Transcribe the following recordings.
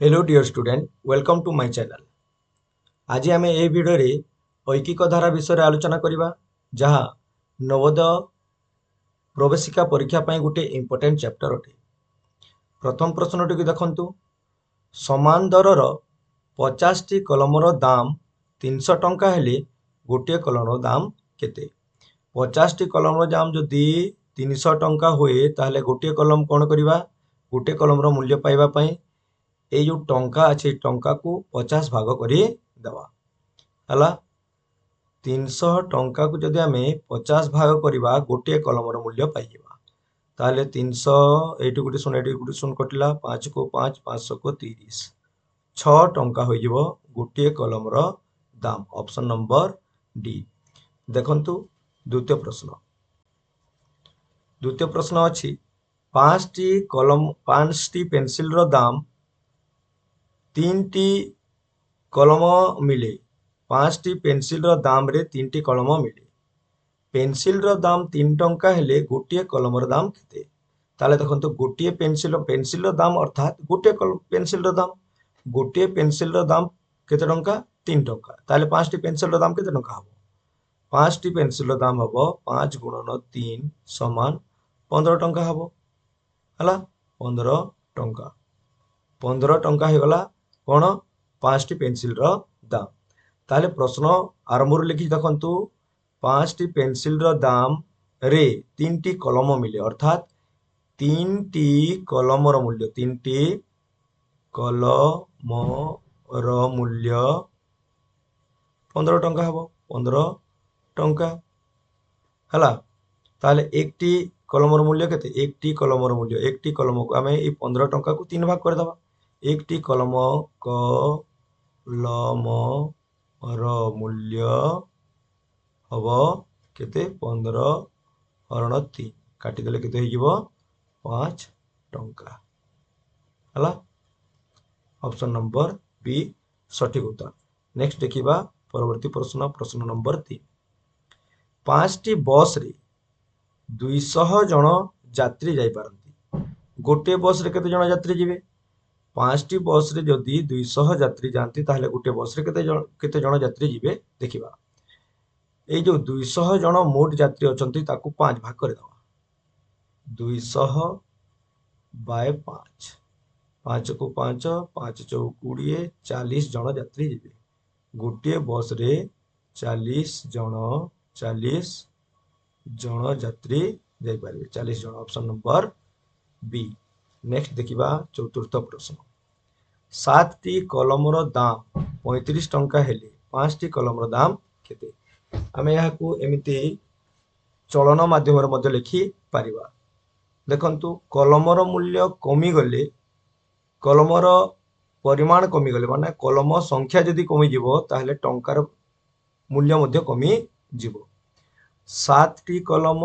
Hello dear student welcome to my channel. आज आम ए video ऐकिक धारा विषय आलोचना करवा जहाँ नवोदय प्रवेशिका परीक्षा ପାଇଁ गोटे इम्पोर्टेंट चैप्टर अटे। प्रथम प्रश्नटी देखंतु समान दरर 50टी कलमर दाम 300 टंका हेले गोटे कलमर दाम केते? 50टी कलमर दाम जदि 300 टंका हुए ताहले गोटे कलम कौन करवा? गोटे कलमर मूल्य पाइबा ପାଇଁ ये जो टंका अच्छे टंका को 50 भाग कर देवा 300 टंका को जदि आम 50 भाग करवा गोटे कलमर मूल्य पाइबा ताहले 300 एटी गोटे शून्य कटिला 5 को 5 500 को 30 6 टंका हो गोटे कलमर दाम। Option number D. देखंतु द्वितीय प्रश्न अच्छी 5टी पेंसिल रो दाम 3टी कलम मिले। 5टी पेंसिल रो दाम रे 3टी कलम मिले। पेंसिल रो दाम 3 टंका हेले गोटे कलम रो दाम केते? ताले देखंतु गोटे पेंसिल रो दाम अर्थात गोटे पेंसिल रो दाम गोटे पेंसिल रो दाम केते टंका? 3 टंका। ताले 5टी पेंसिल रो दाम केते टंका हबो? 5टी पेंसिल रो दाम हबो 5 गुणन 3 समान 15 टंका हबो हला 15 टंका। 15 टंका हो गला कौन? 5टी पेंसिल रो दाम। ताले प्रश्न आरंभ लिखि देखंतु 5टी पेंसिल रो दाम रे 3टी कलम मिले अर्थात 3टी कलम रो मूल्य 3टी कलम रो मूल्य 15 टंका हबो 15 टंका हला। ताले एकटी कलम रो मूल्य केते? एकटी कलम रो मूल्य एकटी कलम को आमे ए 15 टंका को 3 भाग कर दबा। एकटी कलम रो मूल्य हबो केते? 15 हरण 3 काटी देले केते हो 5 टंका हला। ऑप्शन नंबर बी सठिक उत्तर। नेक्स्ट देखिबा परवर्ती प्रश्न नंबर 3। 5टी बस रे 200 जन यात्री जाई पारंती। गोटे बस रे केते जन यात्री जिवे? 5टी बस रे जदि 200 यात्री जाती ताहले गोटे बस रे केते जन यात्री जिवे देखिबा। ए जो 200 जन मोट यात्री अछंती ताकू 5 भाग कर दवा। 200 बाय 5 5 को 5 5 चौक 20 40 जन यात्री जिवे। गोटे बस रे 40 जन यात्री जाई पारे 40 जन। Option number B. नेक्स्ट देखिबा चतुर्थ प्रश्न। 7टी कलम रो दाम 35 टंका हेले 5टी कलम रो दाम केते? आमे यहाँ को एमिति चलन माध्यम रे मध्य लिखि पारिबा। देखंतु कलम रो मूल्य कमी गले कलम रो परिमाण कमी गले माने कलम संख्या यदि कमी जिवो ताहले टंकार मूल्य मध्य कमी जिवो। 7टी कलम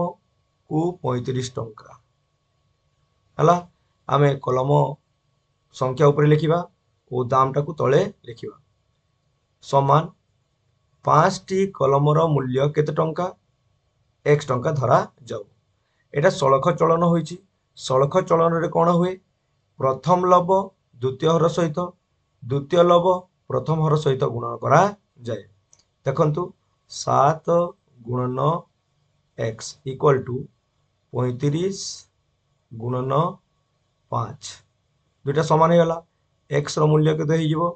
को 35 टंका हला। आमे कलम संख्या ऊपर लिखिबा और दाम टाकू तले लिखिबा समान 5टी कलम रो मूल्य केते टंका? x टंका धरा जाऊ। एटा सलख चलन होईची। सलख चलन रे कोन हुए? प्रथम लब द्वितीय हर सहित द्वितीय लब प्रथम हर सहित गुणन करा जाए। देखंतु 7 गुणन x इक्वल टू 35 गुणन 5 दुटा समान हो गला। x रो मूल्य केते हो जिवो?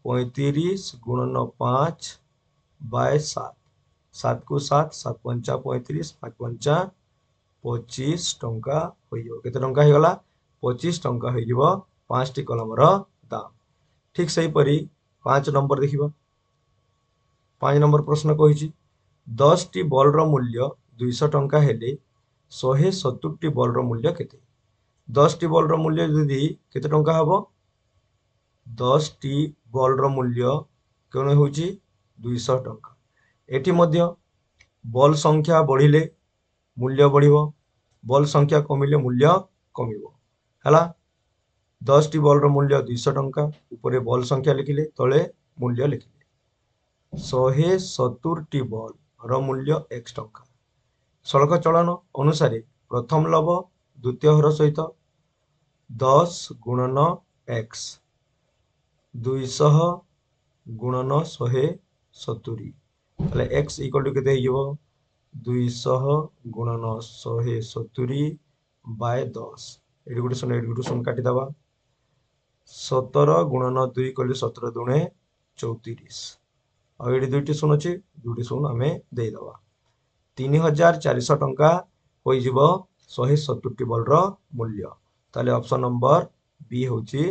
35 गुणन 5 बाय 7 7 को 7 7 पंचा 35 5 पंचा 25 टंका हो जिवो। केते टंका हो गला? 25 टंका हो जिवो 5टी कलम रो दाम। ठीक सही परी 5 नंबर देखिबा। 5 नंबर प्रश्न कहिची 10टी बॉल रो मूल्य 200 टंका हेले 170टी बॉल रो मूल्य केते? 10टी बॉल रो मूल्य यदि केते टंका हबो? 10टी बॉल रो मूल्य केने होची 200 टंका। एठी मध्य बॉल संख्या बढ़िले मूल्य बढ़िबो बॉल संख्या कमिले मूल्य कमिबो हला। 10टी बॉल रो मूल्य 200 टंका ऊपर बॉल संख्या लिखिले तळे मूल्य लिखिले 170टी बॉल रो मूल्य x टंका। सड़क चलन अनुसार प्रथम लब द्वितीय हर सहित 10 गुणन x 200 गुणन 170 তাহলে x ইকুয়াল টু কেতে হইব 200 गुणन 170 বাই 10 এটি গোটে শূন্য কাটি দেবা 17 गुणन 2 কলে 17 দুণে 34 ଆଉ ଏଠି ଦୁଇଟି ଶୂନ ଅଛି ଦୁଇଟି ଶୂନ ଆମେ ଦେଇଦେବା 3400 ଟଙ୍କା ହୋଇଯିବ 170 ବଲ୍ର ମୂଲ୍ୟ ତାହେଲେ ଅପସନ ନମ୍ବର ବି ହେଉଛି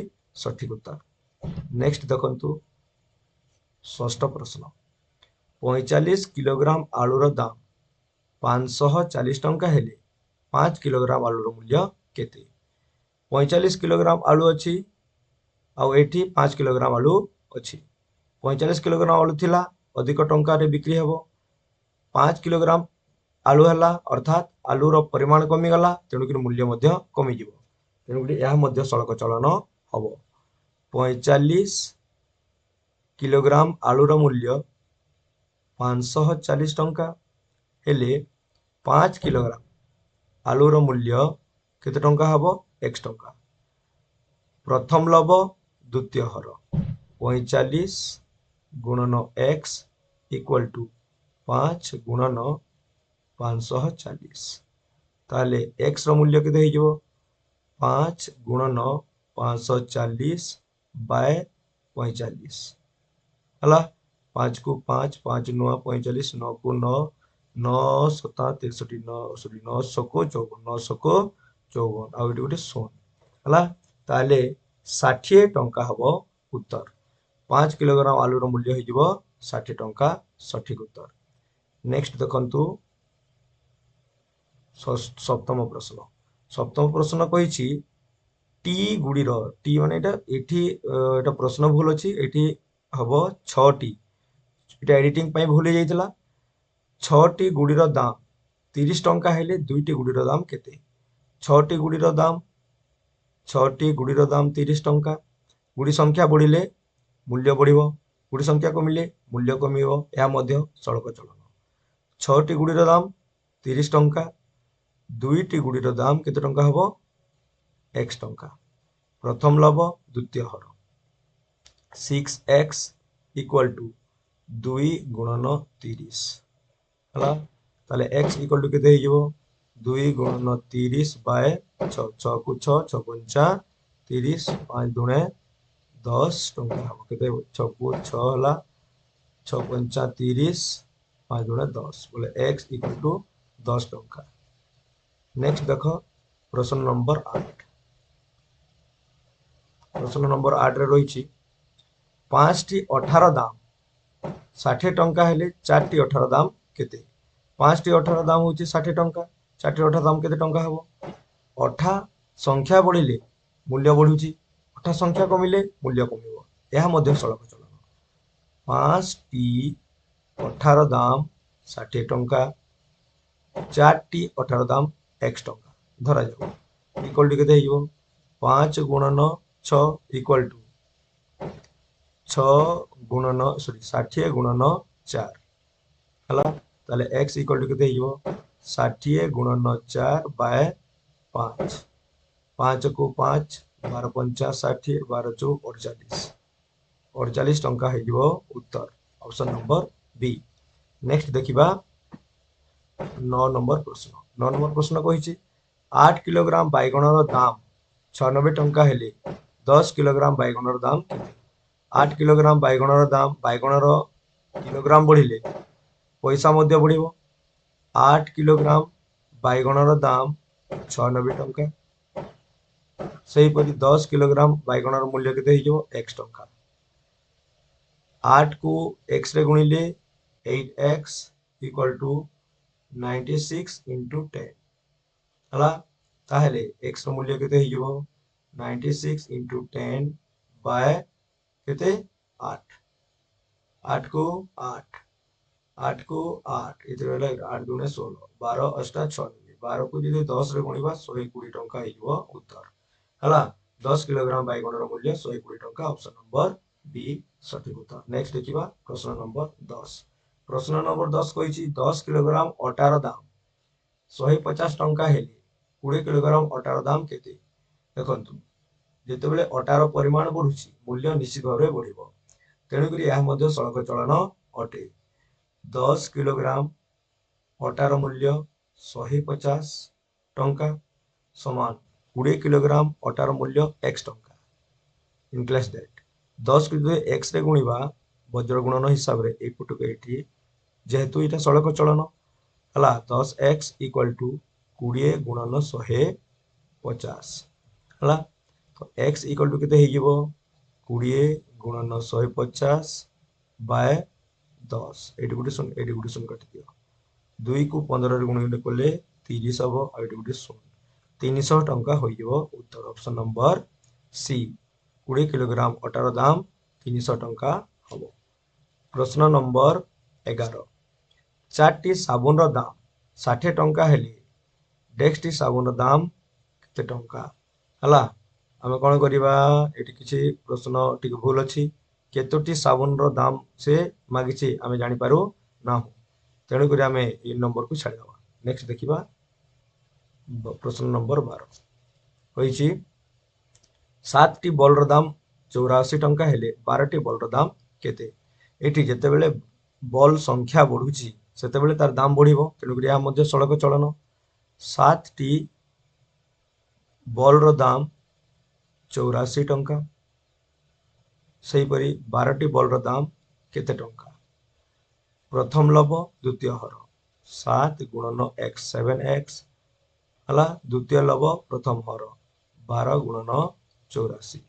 ସଠିକ ଉତ୍ତର। ନେକ୍ସଟ ଦେଖନ୍ତୁ ଷଷ୍ଠ ପ୍ରଶ୍ନ 45 କିଲୋଗ୍ରାମ ଆଳୁର ଦାମ 540 ଟଙ୍କା ହେଲେ 5 କିଲୋଗ୍ରାମ ଆଳୁର ମୂଲ୍ୟ କେତେ? 45 କିଲୋଗ୍ରାମ ଆଳୁ ଅଛି ଆଉ ଏଠି 5 କିଲୋଗ୍ରାମ ଆଳୁ ଅଛି 45 କିଲୋଗ୍ରାମ ଆଳୁ ଥିଲା ଅଧିକ ଟଙ୍କାରେ ବିକ୍ରି ହେବ 5 କିଲୋଗ୍ରାମ ଆଳୁ ହେଲା ଅର୍ଥାତ୍ ଆଳୁର ପରିମାଣ କମିଗଲା ତେଣୁକରି ମୂଲ୍ୟ ମଧ୍ୟ କମିଯିବ ତେଣୁକରି ଏହା ମଧ୍ୟ ସଳକ ଚଳନ ହବ 45 କିଲୋଗ୍ରାମ ଆଳୁର ମୂଲ୍ୟ 540 ଟଙ୍କା ହେଲେ 5 କିଲୋଗ୍ରାମ ଆଳୁର ମୂଲ୍ୟ କେତେ ଟଙ୍କା ହେବ x ଟଙ୍କା ପ୍ରଥମ ଲବ ଦ୍ୱିତୀୟ ହର 45 गुणन x इक्वल टू 5 गुणन 540 ताले x रो मूल्य केते हो 5 गुणन 540 बाय 45 हला 5 को 5 5 9 45 9 को 9 9 7 63 9 9 को 54 9 को 54 आ गोटे शून हला ताले 60 टंका हबो उत्तर 5 किलोग्राम आलूर मूल्य हो 60 टंका सठिक उत्तर। नेक्स्ट देखंतु सप्तम प्रश्न कही टी गुड़ीर टी माने एटा प्रश्न भूल अच्छी एटी हम 6टी एटा एडिटिंग भूल जाइए 6टी गुड़ीर दाम 30 टंका हेले 2टी गुड़ीर दाम केते 6टी गुड़ीर दाम 30 टंका गुड़ी संख्या बढ़िले मूल्य बढ़ गुड़ी संख्या कमिले मूल्य कमिबो या मध्य सड़क चलन 6टी गुड़ीर दाम 30 टंका 2टी गुड़ीर दाम केते टंका हबो x टंका प्रथम लव द्वितीय हर 6x इक्वल टू 2 गुणन 30 हला ताले x इक्वल टू केते हो 2 गुणन 30 बाय 6 6 को 6 6 पंचा 30 5 दुणे 10 टंका हम केते 6 को 6 हला 6 पंचा 30 5 दुणे 10 बोले x इक्वल टू 10 टंका। नेक्स्ट देखो प्रश्न नंबर 8 प्रश्न नंबर 8 रे रही 5टी 18 दाम 60 टंका हेले 4टी 18 दाम केते 5टी 18 दाम होची 60 टंका 4टी 18 दाम केते टंका हबो 18 संख्या बढ़िले मूल्य बढ़ुची 18 संख्या कमिले मूल्य कमिबो यह मध्य सड़क चलन 5टी 18 दाम 60 टंका 4टी 18 दाम x टंका धरा जाओ इक्वल टू केते हो 5 गुणन 6 इक्वल टू 6 गुणन 60 गुणन 4 हला ताले x इक्वल टू केते हो 60 गुणन 4 बाय 5 5 को 5 12 पंचा 60 12 चौक 48 48 टंका हो उत्तर ऑप्शन नंबर बी। नेक्स्ट देखिबा 9 नंबर प्रश्न कही 8 किलोग्राम बैगणर दाम 96 टंका हेले 10 किलोग्राम बैगणर दाम केते 8 किलोग्राम बैगणर दाम बैगणर किलोग्राम बढ़िले पैसा मध्य बढ़िबो 8 किलोग्राम बैगणर दाम 96 टंका सही परि 10 किलोग्राम बैगणर मूल्य केते हो x टंका 8 को x रे गुणिले 8x इक्वल टू 96 into 10 हला ताहेले x रो मूल्य केते हिजो 96 into 10 बाय केते 8 8 को 8 8 को 8 इते रहला 8 दुने 16 12 अष्टा 96 12 को जदि 10 रे गुणिबा 120 टंका हिजो उत्तर हला 10 किलोग्राम बैगण रो मूल्य 120 टंका ऑप्शन नंबर बी सठिक उत्तर। नेक्स्ट देखिबा प्रश्न नंबर 10 प्रश्न नंबर 10 कही 10 किलोग्राम अटार दाम 150 टंका हेले 20 किलोग्राम अटार दाम केते देखंतु ଯେତେବେଳେ ଅଟାର ପରିମାଣ ବଢୁଛି ମୂଲ୍ୟ ନିଶ୍ଚିତ ଭାବରେ ବଢିବ। ତେଣୁକରି ଏହା ମଧ୍ୟ ସଳଖ ଚଳନ ଅଟେ। 10 କିଲୋଗ୍ରାମ ଅଟାର ମୂଲ୍ୟ 150 ଟଙ୍କା ସମାନ 20 କିଲୋଗ୍ରାମ ଅଟାର ମୂଲ୍ୟ x ଟଙ୍କା। ଇନକ୍ଲେସ୍ ଦ୍ୟାଟ୍ 10 କୁ ଯଦି x ରେ ଗୁଣିବା ବଜ୍ର ଗୁଣନ ହିସାବରେ ଏଇପଟକୁ ଏଇଠି, ଯେହେତୁ ଏଇଟା ସଳଖ ଚଳନ ହେଲା 10x ଇକ୍ୱାଲ ଟୁ 20 ଗୁଣନ 150 ହେଲା। ତ x ଇକ୍ୱାଲ ଟୁ କେତେ ହେଇଯିବ 20 ଗୁଣନ 150 ବାय 10। ଏଇଠି ଗୋଟେ ଶୂନ କାଟିଦିଅ। 2 କୁ 15 ରେ ଗୁଣିଲେ କଲେ 30 ହବ, ଆଉ ଏଠି ଗୋଟେ ଶୂନ। 300 ଟଙ୍କା ହୋଇଯିବ ଉତ୍ତର ଅପସନ ନମ୍ବର ସି। 20 କିଲୋଗ୍ରାମ ଅଟାର ଦାମ 300 ଟଙ୍କା ହବ। ପ୍ରଶ୍ନ ନମ୍ବର 11। 4ଟି ସାବୁନର ଦାମ 60 ଟଙ୍କା ହେଲେ ଡେକ୍ସଟି ସାବୁନର ଦାମ କେତେ ଟଙ୍କା ହେଲା। ଆମେ କଣ କରିବା, ଏଠି କିଛି ପ୍ରଶ୍ନ ଟିକେ ଭୁଲ ଅଛି। କେତୋଟି ସାବୁନର ଦାମ ସେ ମାଗିଛି ଆମେ ଜାଣିପାରୁ ନାହୁଁ, ତେଣୁକରି ଆମେ ଏଇ ନମ୍ବରକୁ ଛାଡ଼ିଦେବା। ନେକ୍ସଟ ଦେଖିବା ପ୍ରଶ୍ନ ନମ୍ବର 12 କହିଛି 7ଟି ବଲର ଦାମ 84 ଟଙ୍କା ହେଲେ 12ଟି ବଲର ଦାମ କେତେ। ଏଠି ଯେତେବେଳେ ବଲ ସଂଖ୍ୟା ବଢୁଛି ସେତେବେଳେ ତାର ଦାମ ବଢିବ, ତେଣୁକରି ଏହା ମଧ୍ୟ ସଳଖ ଚଳନ। 7ଟି ବଲର ଦାମ 84 ଟଙ୍କା, ସେହିପରି 12ଟି ବଲର ଦାମ କେତେ ଟଙ୍କା। ପ୍ରଥମ ଲବ ଦ୍ୱିତୀୟ ହର 7 ଗୁଣନ x 7x ହେଲା, ଦ୍ୱିତୀୟ ଲବ ପ୍ରଥମ ହର 12 ଗୁଣନ 84।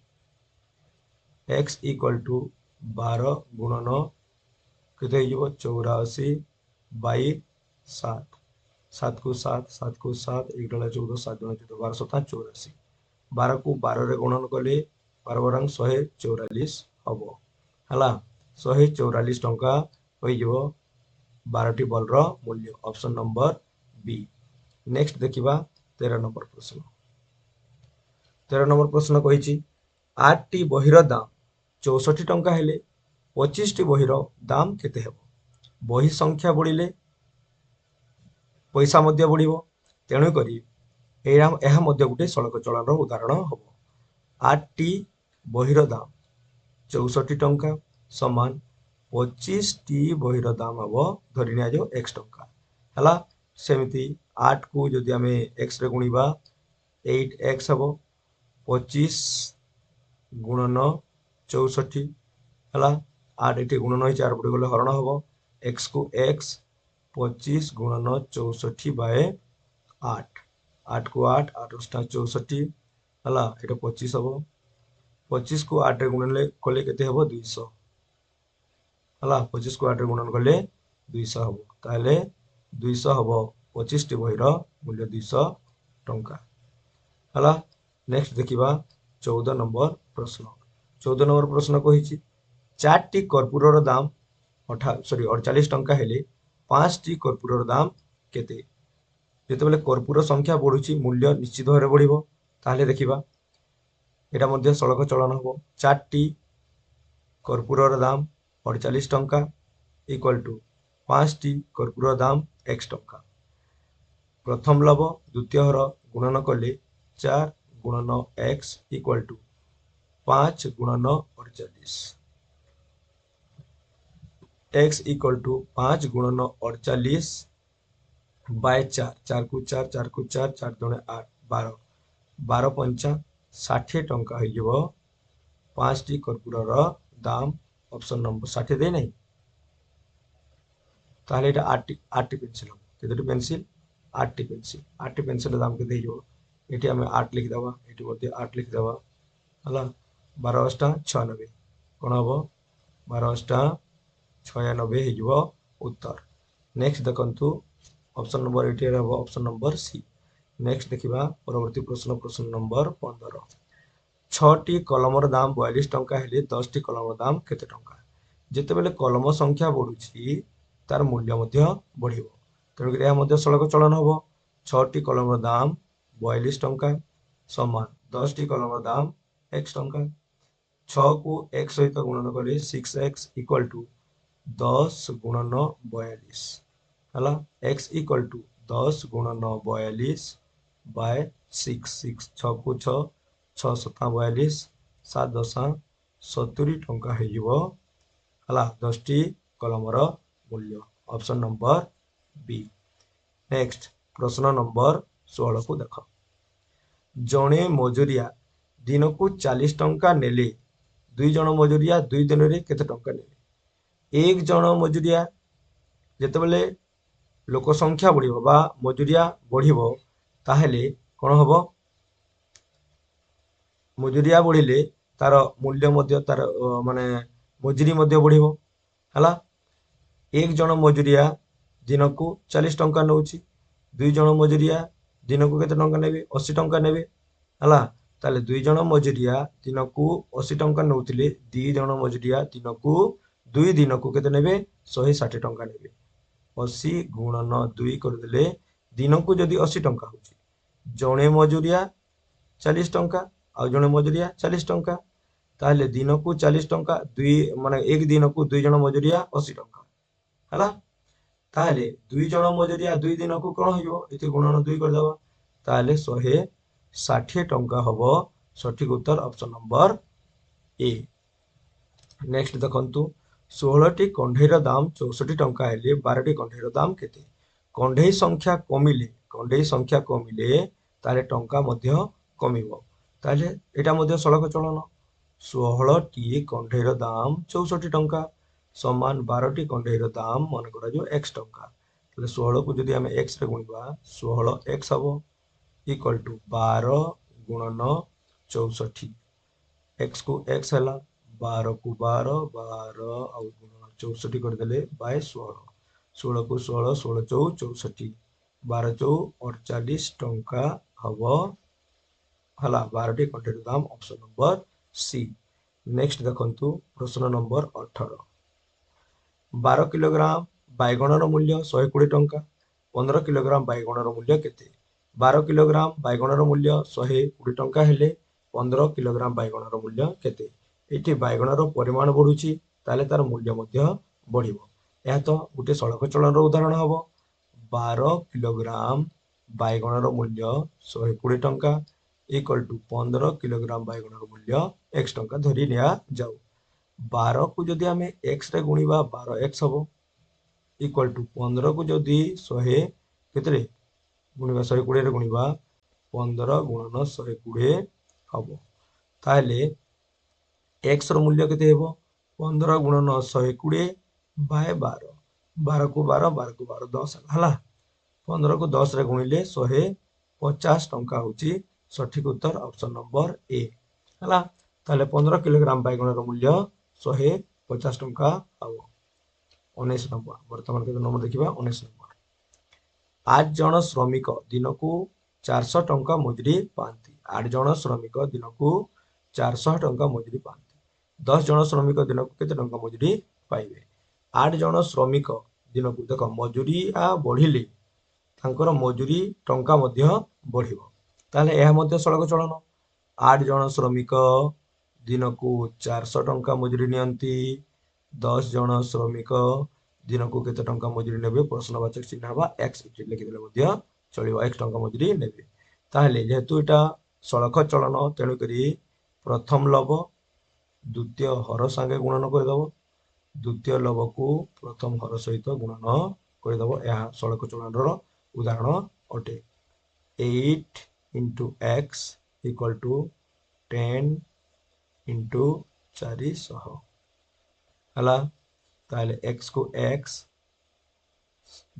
x ଇକ୍ୱାଲ ଟୁ 12 ଗୁଣନ କେତେ ହେଇଯିବ 84 ବାଇ 7। 7 କୁ 7 7 କୁ 7 1 ଡଲା 14 7 ଜଣ 14 12 7 84। 12 କୁ 12 ରେ ଗୁଣନ କଲେ 12 ବରଂ 144 ହବ ହେଲା। 144 ଟଙ୍କା ହୋଇଯିବ 12ଟି ବଲର ମୂଲ୍ୟ। ଅପସନ ନମ୍ବର ବି। ନେକ୍ସଟ ଦେଖିବା 13 ନମ୍ବର ପ୍ରଶ୍ନ। 13 ନମ୍ବର ପ୍ରଶ୍ନ କହିଛି 8ଟି ବହିର ଦାମ 64 ଟଙ୍କା ହେଲେ 25ଟି ବହିର ଦାମ କେତେ ହେବ। ବହି ସଂଖ୍ୟା ବଢିଲେ ପଇସା ମଧ୍ୟ ବଢିବ, ତେଣୁକରି ଏହା ମଧ୍ୟ ଗୋଟେ ସଳଖ ଚଳନର ଉଦାହରଣ ହବ। 8ଟି ବହିର ଦାମ 64 ଟଙ୍କା ସମାନ 25ଟି ବହିର ଦାମ ହବ ଧରି ନିଆଯାଉ x ଟଙ୍କା ହେଲା। ସେମିତି 8 କୁ ଯଦି ଆମେ x ରେ ଗୁଣିବା 8x ହବ, 25 ଗୁଣନ 64 ହେଲା। 8 ଏଠି ଗୁଣନ ହେଇଛି, 4 ପଟେ ଗଲେ ହରଣ ହବ। x କୁ x 25 ଗୁଣନ 64 ବାय 8। 8 କୁ 8 8 64 ହେଲା, ଏଟା 25 ହବ। 25 କୁ 8 ରେ ଗୁଣନ କଲେ କେତେ ହବ 200 ହେଲା। 25 କୁ 8 ରେ ଗୁଣନ କଲେ 200 ହବ, ତାହେଲେ 200 ହବ 25ଟି ବହିର ମୂଲ୍ୟ 200 ଟଙ୍କା ହେଲା। ନେକ୍ସଟ ଦେଖିବା 14 ନମ୍ବର ପ୍ରଶ୍ନ। 14 ନମ୍ବର ପ୍ରଶ୍ନ କହିଛି 4ଟି କର୍ପୂରର ଦାମ 48 ଟଙ୍କା ହେଲେ 5ଟି କର୍ପୂରର ଦାମ କେତେ। ଯେତେବେଳେ କର୍ପୂର ସଂଖ୍ୟା ବଢୁଛି ମୂଲ୍ୟ ନିଶ୍ଚିତ ଭାବରେ ବଢିବ, ତାହେଲେ ଦେଖିବା এটা ମଧ୍ୟ ସଳଖ ଚଳନ ହବ। 4ଟି କର୍ପୂରର ଦାମ 48 ଟଙ୍କା ଇକ୍ୱାଲ ଟୁ 5ଟି କର୍ପୂରର ଦାମ x ଟଙ୍କା। ପ୍ରଥମ ଲବ ଦ୍ୱିତୀୟ ହର ଗୁଣନ କଲେ 4 ଗୁଣନ x ଇକ୍ୱାଲ ଟୁ 5 ଗୁଣନ 48। x इक्वल टू 5 गुणन 48 बाय 4। 4 को 4 4 को 4 4 दुणे 8 12 12 पंचा 60 टंका हो 5टी कर्पूरर दाम। ऑप्शन नंबर 60 दे नहीं, ताहले এটা 8टी पेंसिल हम केतोटी पेंसिल 8टी पेंसिल। 8टी पेंसिल दाम केते हो एटी हम 8 लिख दबा, एटी मध्ये 8 लिख दबा हला। 12 अष्टा 96 कोन हबो 12 अष्टा 96 हो उत्तर। नेक्स्ट देखंतु ऑप्शन नंबर 8 रे हबो ऑप्शन नंबर सी। नेक्स्ट देखिबा परवर्ती प्रश्न प्रश्न नंबर 15। 6टी कलमर दाम 42 टंका हेले 10टी कलमर दाम केते टंका। जेतेबेले कलम संख्या बढ़ुची तार मूल्य मध्य बढ़िबो, तेणुक यह मध्य सड़क चलन हबो। 6टी कलमर दाम 42 टंका समान 10टी कलमर दाम x टंका। 6 को x सहित गुणन कले 6x इक्वल टू 10 गुणन 42 हला। x इक्वल टू 10 गुणन 42 बाय 6 6 6 को 6 6 ସତା 42 7 ଦଶା 70 ଟଙ୍କା ହେଇଯିବ ହେଲା 10ଟି କଲମର ମୂଲ୍ୟ। ଅପସନ ନମ୍ବର ବି। ନେକ୍ସଟ ପ୍ରଶ୍ନ ନମ୍ବର 16 କୁ ଦେଖ। ଜଣେ ମଜୁରିଆ ଦିନକୁ 40 ଟଙ୍କା ନେଲେ 2 ଜଣ ମଜୁରିଆ 2 ଦିନରେ କେତେ ଟଙ୍କା ନେଲେ? 1 ଜଣ ମଜୁରିଆ ଯେତେବେଳେ ଲୋକ ସଂଖ୍ୟା ବଢିବ ବା ମଜୁରିଆ ବଢିବ ତାହେଲେ କଣ ହବ? ମଜୁରିଆ ବଢିଲେ ତାର ମୂଲ୍ୟ ମଧ୍ୟ ତାର ମାନେ ମଜୁରୀ ମଧ୍ୟ ବଢିବ ହେଲା। 1 ଜଣ ମଜୁରିଆ ଦିନକୁ 40 ଟଙ୍କା ନେଉଛି 2 ଜଣ ମଜୁରିଆ ଦିନକୁ କେତେ ଟଙ୍କା ନେବେ? 80 ଟଙ୍କା ନେବେ ହେଲା। ତାହେଲେ 2 ଜଣ ମଜୁରିଆ ଦିନକୁ 80 ଟଙ୍କା ନେଉଥିଲେ 2 ଜଣ ମଜୁରିଆ ଦିନକୁ 2 ଦିନକୁ କେତେ ନେବେ? 160 ଟଙ୍କା ନେବେ। 80 ଗୁଣନ 2 କରିଦେଲେ ଦିନକୁ ଯଦି 80 ଟଙ୍କା ହଉଛି ଜଣେ ମଜୁରିଆ 40 ଟଙ୍କା ଆଉ ଜଣେ ମଜୁରିଆ 40 ଟଙ୍କା ତାହେଲେ ଦିନକୁ 40 ଟଙ୍କା ମାନେ 1 ଦିନକୁ 2 ଜଣ ମଜୁରିଆ 80 ଟଙ୍କା ହେଲା। ତାହେଲେ 2 ଜଣ ମଜୁରିଆ 2 ଦିନକୁ କଣ ହେଇଯିବ? ଏଠି ଗୁଣନ 2 କରିଦେବା ତାହେଲେ 160 ଟଙ୍କା ହବ। ସଠିକ ଉତ୍ତର ଅପସନ ନମ୍ବର ଏ। ନେକ୍ସଟ ଦେଖନ୍ତୁ 16ଟି କଣ୍ଢେଇର ଦାମ 64 ଟଙ୍କା ହେଲେ 12ଟି କଣ୍ଢେଇର ଦାମ କେତେ? କଣ୍ଢେଇ ସଂଖ୍ୟା କମିଲେ ତାହେଲେ ଟଙ୍କା ମଧ୍ୟ କମିବ। ତାହେଲେ ଏଇଟା ମଧ୍ୟ ସଳଖ ଚଳନ। 16ଟି କଣ୍ଢେଇର ଦାମ 64 ଟଙ୍କା ସମାନ 12ଟି କଣ୍ଢେଇର ଦାମ ମନେ କରାଯିବ x ଟଙ୍କା। ତାହେଲେ 16 କୁ ଯଦି ଆମେ x ରେ ଗୁଣିବା 16x ହବ ଇକ୍ୱାଲ ଟୁ 12 ଗୁଣନ 64 x କୁ x ହେଲା 12 କୁ 12 ଆଉ ଗୁଣନ 64 କରିଦେଲେ ବାଇ 16 16 କୁ 16 16 ଚଉ 64 12 ଚଉ 48 ଟଙ୍କା ହବ ହେଲା 12ଟି କଣ୍ଢେଇର ଦାମ ଅପସନ ନମ୍ବର ସି। ନେକ୍ସଟ ଦେଖନ୍ତୁ ପ୍ରଶ୍ନ ନମ୍ବର 18। 12 କିଲୋଗ୍ରାମ ବାଇଗଣର ମୂଲ୍ୟ 120 ଟଙ୍କା 15 କିଲୋଗ୍ରାମ ବାଇଗଣର ମୂଲ୍ୟ କେତେ? 12 କିଲୋଗ୍ରାମ ବାଇଗଣର ମୂଲ୍ୟ 120 ଟଙ୍କା ହେଲେ 15 କିଲୋଗ୍ରାମ ବାଇଗଣର ମୂଲ୍ୟ କେତେ? ଏଠି ବାଇଗଣର ପରିମାଣ ବଢୁଛି ତାହେଲେ ତାର ମୂଲ୍ୟ ମଧ୍ୟ ବଢିବ। ଏହା ତ ଗୋଟେ ସଳଖ ଚଳନର ଉଦାହରଣ ହବ। 12 କିଲୋଗ୍ରାମ ବାଇଗଣର ମୂଲ୍ୟ 120 ଟଙ୍କା ଇକ୍ୱାଲ ଟୁ 15 କିଲୋଗ୍ରାମ ବାଇଗଣର ମୂଲ୍ୟ x ଟଙ୍କା ଧରି ନିଆଯାଉ। 12 କୁ ଯଦି ଆମେ x ରେ ଗୁଣିବା 12x ହବ ଇକ୍ୱାଲ ଟୁ 15 କୁ ଯଦି 100 କେତେରେ ଗୁଣିବା 120 ରେ ଗୁଣିବା 15 ଗୁଣନ 120 ହବ। ତାହେଲେ x ର ମୂଲ୍ୟ କେତେ ହେବ? 15 ଗୁଣନ 120 ବାଇ 12 12 କୁ 12 12 କୁ 12 10 ହେଲା। 15 କୁ 10 ରେ ଗୁଣିଲେ 150 ଟଙ୍କା ହଉଛି ସଠିକ ଉତ୍ତର ଅପସନ ନମ୍ବର ଏ ହେଲା। ତାହେଲେ 15 କିଲୋଗ୍ରାମ ବାଇଗଣର ମୂଲ୍ୟ 150 ଟଙ୍କା ହବ। 19 ନମ୍ବର ବର୍ତ୍ତମାନ କେତେ ନମ୍ବର ଦେଖିବା 19 ନମ୍ବର। 8 ଜଣ ଶ୍ରମିକ ଦିନକୁ 400 ଟଙ୍କା ମଜୁରୀ ପାଆନ୍ତି। 8 ଜଣ ଶ୍ରମିକ ଦିନକୁ 400 ଟଙ୍କା ମଜୁରୀ ପାଆନ୍ତି। 10 ଜଣ ଶ୍ରମିକ ଦିନକୁ କେତେ ଟଙ୍କା ମଜୁରୀ ପାଇବେ? 8 ଜଣ ଶ୍ରମିକ ଦିନକୁ ଦେଖ ମଜୁରିଆ ବଢିଲେ ତାଙ୍କର ମଜୁରୀ ଟଙ୍କା ମଧ୍ୟ ବଢିବ। ତାହେଲେ ଏହା ମଧ୍ୟ ସଳଖ ଚଳନ। 8 ଜଣ ଶ୍ରମିକ ଦିନକୁ 400 ଟଙ୍କା ମଜୁରୀ ନିଅନ୍ତି। 10 ଜଣ ଶ୍ରମିକ ଦିନକୁ କେତେ ଟଙ୍କା ମଜୁରୀ ନେବେ? ପ୍ରଶ୍ନବାଚକ ଚିହ୍ନ ହବା x ଲେଖିଦେଲେ ମଧ୍ୟ ଚଳିବ। x ଟଙ୍କା ମଜୁରୀ ନେବେ। ତାହେଲେ ଯେହେତୁ ଏଟା ସଳଖ ଚଳନ ତେଣୁକରି ପ୍ରଥମ ଲବ ଦ୍ଵିତୀୟ ହର ସାଙ୍ଗେ ଗୁଣନ କରିଦବ। ଦ୍ଵିତୀୟ ଲବକୁ ପ୍ରଥମ ହର ସହିତ ଗୁଣନ କରିଦବ। ଏହା ସଳଖ ଚଳନର ଉଦାହରଣ ଅଟେ। 8 into x equal to 10 into 400 ହେଲା। ତାହେଲେ x କୁ x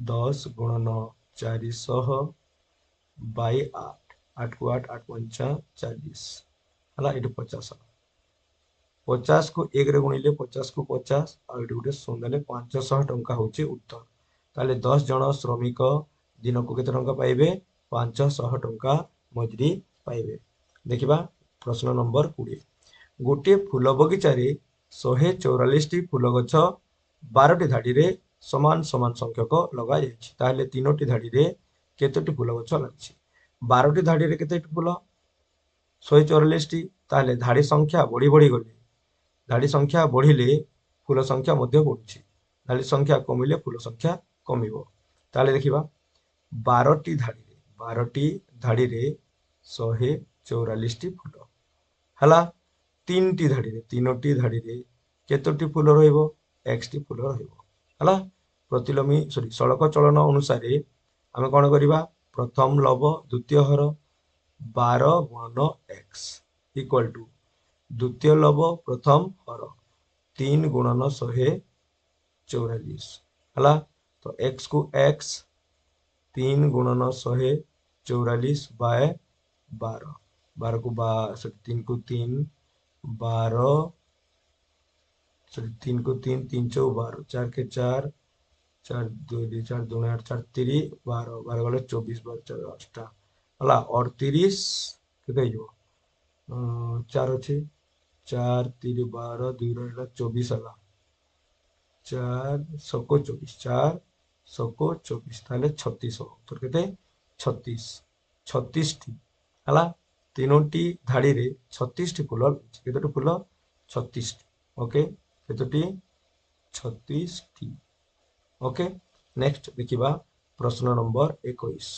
10 ଗୁଣନ 400 ବାଇ 8 8 କୁ 8 8 ପଞ୍ଚା 40 ହେଲା। ଏଠି 50 50 କୁ 1 ରେ ଗୁଣିଲେ 50 କୁ 50 ଆଉ ଏଠି ଗୋଟେ ଶୂନ ଦେଲେ 500 ଟଙ୍କା ହଉଛି ଉତ୍ତର। ତାହେଲେ 10 ଜଣ ଶ୍ରମିକ ଦିନକୁ କେତେ ଟଙ୍କା ପାଇବେ? 500 ଟଙ୍କା ମଜୁରୀ ପାଇବେ। ଦେଖିବା ପ୍ରଶ୍ନ ନମ୍ବର 20। ଗୋଟିଏ ଫୁଲ ବଗିଚାରେ 144ଟି ଫୁଲ ଗଛ 12ଟି ଧାଡିରେ ସମାନ ସମାନ ସଂଖ୍ୟକ ଲଗାଯାଇଛି। ତାହେଲେ 3ଟି ଧାଡିରେ କେତୋଟି ଫୁଲ ଗଛ ଲାଗିଛି? 12ଟି ଧାଡିରେ କେତେଟି ଫୁଲ? 144ଟି। ତାହେଲେ ଧାଡି ସଂଖ୍ୟା ବଢି ବଢି ଗଲେ ଧାଡି ସଂଖ୍ୟା ବଢିଲେ ଫୁଲ ସଂଖ୍ୟା ମଧ୍ୟ ବଢୁଛି। ଧାଡି ସଂଖ୍ୟା କମିଲେ ଫୁଲ ସଂଖ୍ୟା କମିବ। ତାହେଲେ ଦେଖିବା 12ଟି ଧାଡିରେ 144ଟି ଫୁଲ हला तीन टी धाड़ी रे तीनोटी धाड़ी रे केतोटी फूल रहिबो x टी फूल रहिबो हला प्रतिलोमी सॉरी सड़क चलन अनुसार आमे कोन करिबा प्रथम लव द्वितीय हर 12 गुणन x इक्वल टू द्वितीय लव प्रथम हर 3 गुणन 144 हला तो x को x 3 गुणन 144 बाय 12 12 को 3 को 3 12 सॉरी 3 को 3 3 चौ 12 4 के 4 4 2 4 2 8 4 3 12 12 गले 24 12 4 8 हला 38 केते हो 4 अछि 4 3 12 2 रहला 24 हला 4 सको 24 4 सको 24 ताले 36 हो तो केते 36 36 टी हला तीनोटी धाड़ी रे 36 टी फूल केतोटी फूल 36 टी ओके केतोटी 36 टी ओके नेक्स्ट देखिबा प्रश्न नंबर 21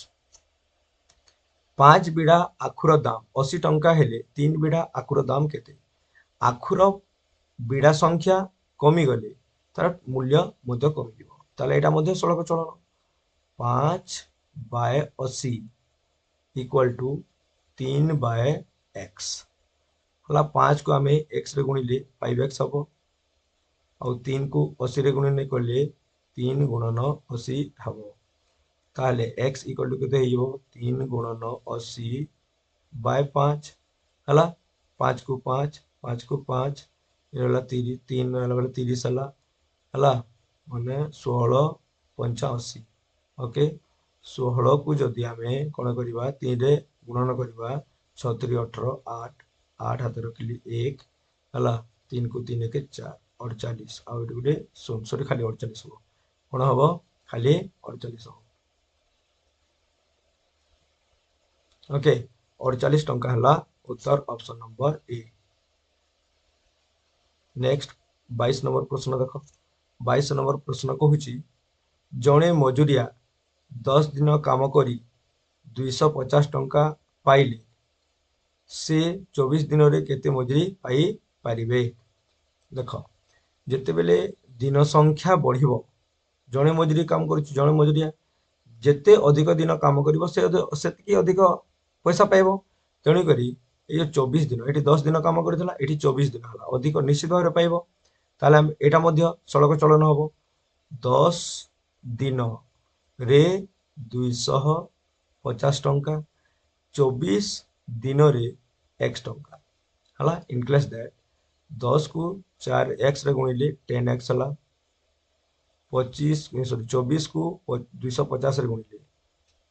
5 बिड़ा आखुर दाम 80 टंका हेले 3 बिड़ा आखुर दाम केते आखुर बिड़ा संख्या कमी गले तार मूल्य मध्य कमी जीवो ताले एटा मध्य सड़क चलन 5 by 80 equal to 3 by x हला 5 को आमे x रे गुणिले 5x हबो और 3 को 80 रे गुणिले कले 3 गुणन 80 हबो ताले x इक्वल टू केते हियो 3 गुणन 80 बाय 5 हला 5 को 5 5 को 5 एला 30 3 एला बेले 30 हला हला माने 16 85 ओके 16 को जदि आमे कोन करिबा 3 रे गुणन करिबा 6 3 18 8 8 हाथ रखिली 1 हला 3 को 3 के 4 48 आ एटी गुटे सॉरी खाली 48 हो कोन हबो खाली 48 हो ओके 48 टंका हला उत्तर option number A next 22 number प्रश्न देखो 22 नंबर प्रश्न कहूची जणे मजुरिया 10 दिन काम करी 250 टंका पाइले से 24 दिन रे केते मजुरी पाई पारिबे देख जेते बेले दिन संख्या बढ़िबो जणे मजुरी काम करूची जणे मजुरिया जेते अधिक दिन काम करिबो से सेतिकी अधिक पैसा पाइबो तेणु करी ये 24 दिन एटी 10 दिन काम करथिला एटी 24 दिन हला अधिक निश्चित भाबरे पाइबो ताले हम एटा मध्य सड़क चलन हबो 10 दिन रे 250 टंका 24 दिन रे x टंका हला इनक्लेस दैट 10 को 4 x रे गुणिले 10x हला 25 सॉरी 24 को 250 रे गुणिले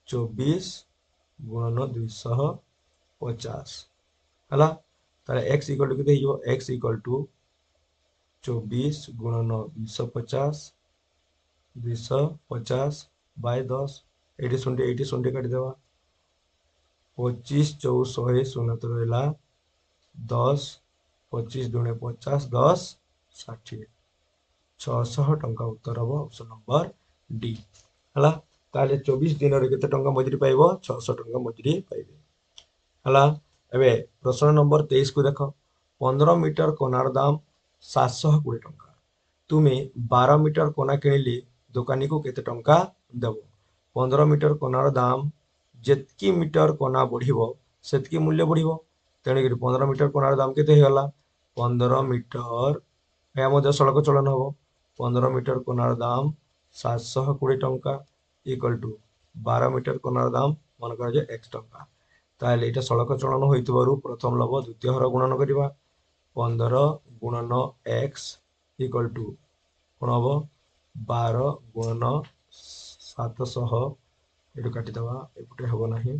24 गुणन 250 हला ताले x इक्वल टू केते हियो x इक्वल टू 24 गुणन 250 बाय 10 एटी सुंडे काटी देवा 25 चौ 100 शून्य तो रहला 10 25 दुणे 50 10 60 600 टंका उत्तर हबो ऑप्शन नंबर डी हला ताले 24 दिन रे केते टंका मजुरी पाइबो 600 टंका मजुरी पाइबे हला एबे प्रश्न नंबर 23 को देखो 15 मीटर कोनार दाम 720 टंका तुमे 12 मीटर कोना किनिले दुकानी को केते टंका देबो 15 मीटर कोनार दाम जेतकी मीटर कोना बढ़िबो सेतकी मूल्य बढ़िबो तेणे कि 15 मीटर कोनार दाम केते हेला 15 मीटर या मध्य सड़क चलन हबो 15 मीटर कोनार दाम 720 टंका इक्वल टू 12 मीटर कोनार दाम मन करा जे x टंका ताले एटा सड़क चलन होइतबारु प्रथम लव द्वितीय हर गुणन करिबा 15 गुणन x इक्वल टू कोन हबो 12 गुणन 700 एटु काटी दवा एपटे हबो नाही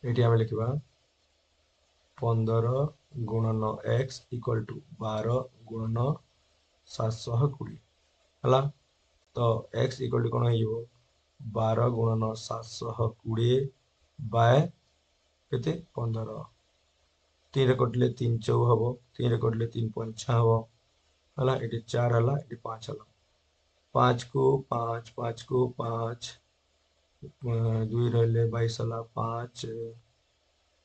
एटी आमे लिखिबा 15 गुणन x इक्वल टू 12 गुणन 720 हला तो x इक्वल टू कोन हियो 12 गुणन 720 बाय केते 15 3 रे कटले 3 चौ हबो 3 रे कटले 3 5 हबो हला एटी 4 हला एटी 5 हला 5 को 5 5 को 5 दुई रहिले 22 ହେଲା 5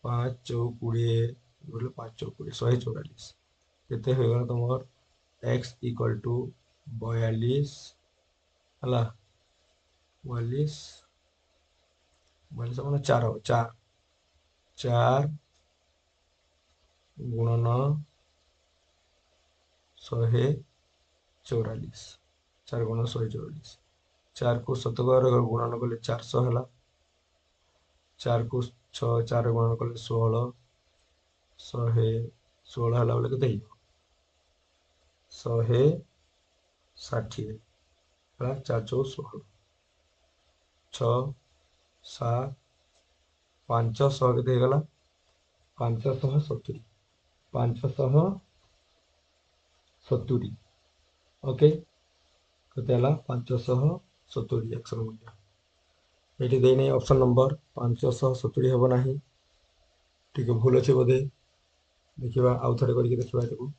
5 चौक 20 बोले 5 चौक 20 144 केते होगला तुमर x इक्वल टू 42 हला 42 42 माने 4 हो 4 4 गुणन 144 4 गुणन 144 4 को 7 गुणन कले 400 है 4 को 6 4 गुणन कले 16 100 16 है बोले के 160 है 4 चौ 16 6 7 500 के गला 570 570 ओके केते हला 570 एक्स मूल्य एटी दे नहीं ऑप्शन नंबर 570 हेबो नाही ठीक भूल अच्छे बोधे देखिबा आउ थोड़े करके देखिबा एटाକୁ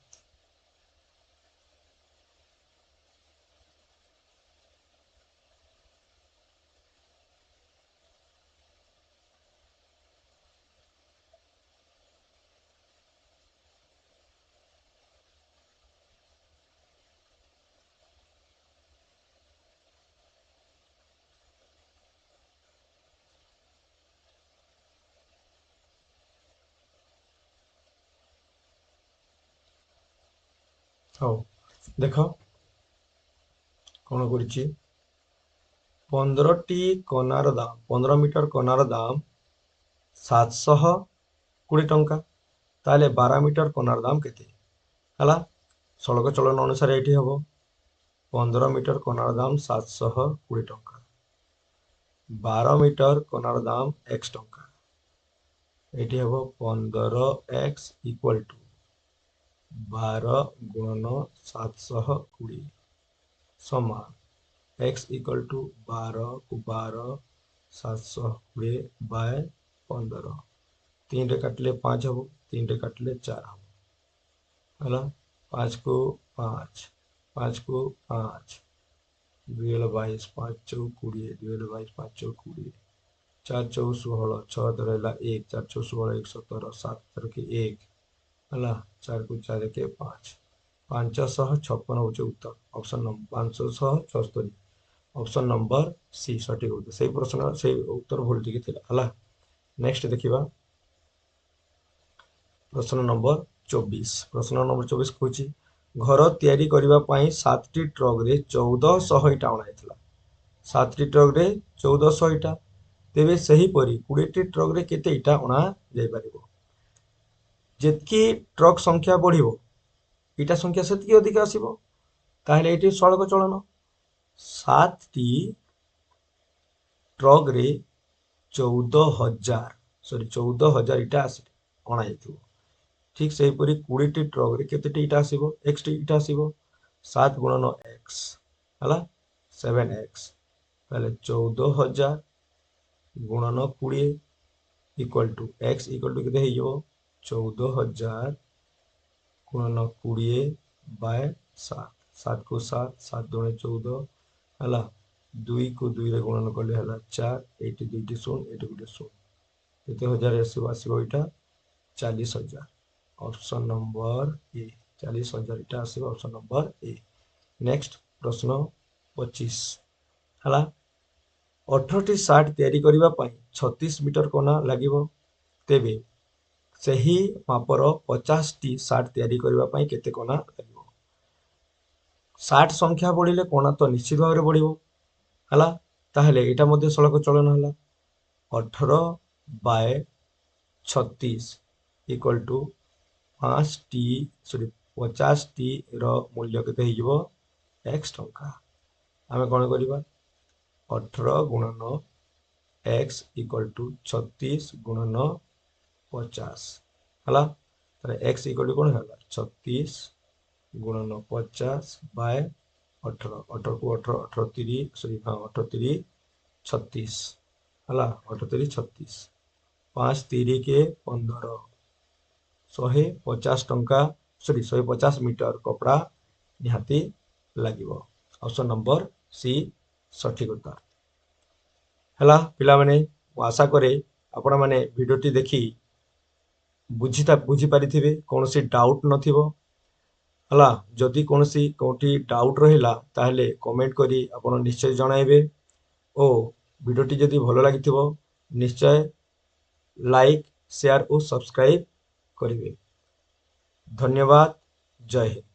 ହଉ ଦେଖ କଣ କରିଛି 15ଟି କନାର ଦାମ 15 ମିଟର କନାର ଦାମ 720 ଟଙ୍କା ତାହେଲେ 12 ମିଟର କନାର ଦାମ କେତେ ହେଲା ସଳକ ଚଳନ ଅନୁସାରେ ଏଠି ହବ 15 ମିଟର କନାର ଦାମ 720 ଟଙ୍କା 12 ମିଟର କନାର ଦାମ x ଟଙ୍କା ଏଠି ହବ 15x ଇକ୍ୱାଲ ଟୁ 12 ଗୁଣନ 720 समान x इक्वल टू 12 को 12 720 बाय 15 3 रे काटले 5 हम 3 रे काटले 4 हम है 5 को 5 5 को 5 2 22 5 चौ 20 2 22 5 चौ 20 4 चौ 16 6 रहा 1 4 चौ 16 1 17 7 के 1 है 4 को 4 के 5 556 हूँ उत्तर option number 576 option number C सठिक उत्तर से प्रश्न से उत्तर भूल टी है नेक्स्ट देखिबा प्रश्न नंबर 24 प्रश्न नंबर 24 कहूँ घर तैयारी करबा पई 7टी ट्रक रे 1400 इटा अणाइथिला 7टी ट्रक रे 1400 इटा तेबे सही परी 20टी ट्रक रे केते इटा अणा जाय परिबो जेतकी ट्रक संख्या बढ़िबो इटा संख्या सेतकी अधिक आसीबो ताहले एटी सड़क चलन 7टी ट्रक रे 14,000 इटा आसी अणा जाइथिबो ठीक से परी 20टी ट्रक रे केतेटी इटा आसीबो x टी इटा आसीबो 7 गुणन x हला 7x ताहले 14,000 गुणन 20 equal to x equal to केते हेइयो 14,000 गुणन 20 बाय 7 7 को 7 7 दुणे 14 हला 2 को 2 रे गुणन कले हला 4 एटी 2 टी शून्य एटी गुटे शून्य केते हजार आसीबो इटा 40,000 ऑप्शन नंबर ए 40,000 इटा आसीबो ऑप्शन नंबर ए नेक्स्ट प्रश्न 25 हला 18टी सार्ट तैयारी करबा पई 36 मीटर कोना लागिबो तेबे सही मापर 50टी सार्ट तैयारी करबा पई केते कोना लागिबो 60 संख्या बढ़िले कोना तो निश्चित भाव रे बढ़िबो हला ताहले एटा मध्ये सड़क चलन हला 18 बाय 36 इक्वल टू 5टी सॉरी 50टी रो मूल्य केते हिजबो x टंका आमे कोन करबा 18 गुणन x इक्वल टू 36 गुणन 50 हला तारे x इक्वल टू कोन हला 36 गुणन 50 बाय 18 18 को 18 18 3 सॉरी हां 18 3 36 हला 18 3 36 5 3 के 15 150 टंका सॉरी 150 मीटर कपड़ा निहाती लागिबो ऑप्शन नंबर सी सठिक उत्तर ହେଲା ପିଲାମାନେ, ମୁଁ ଆଶା କରେ ଆପଣମାନେ ଭିଡ଼ିଓଟି ଦେଖି ବୁଝିପାରିଥିବେ, କୌଣସି ଡାଉଟ୍ ନଥିବ। ହେଲା, ଯଦି କୌଣସି କେଉଁଠି ଡାଉଟ୍ ରହିଲା ତାହେଲେ କମେଣ୍ଟ କରି ଆପଣ ନିଶ୍ଚୟ ଜଣାଇବେ ଓ ଭିଡ଼ିଓଟି ଯଦି ଭଲ ଲାଗିଥିବ ନିଶ୍ଚୟ ଲାଇକ୍, ସେୟାର ଓ ସବସ୍କ୍ରାଇବ୍ କରିବେ। ଧନ୍ୟବାଦ। ଜୟ ହିନ୍ଦ।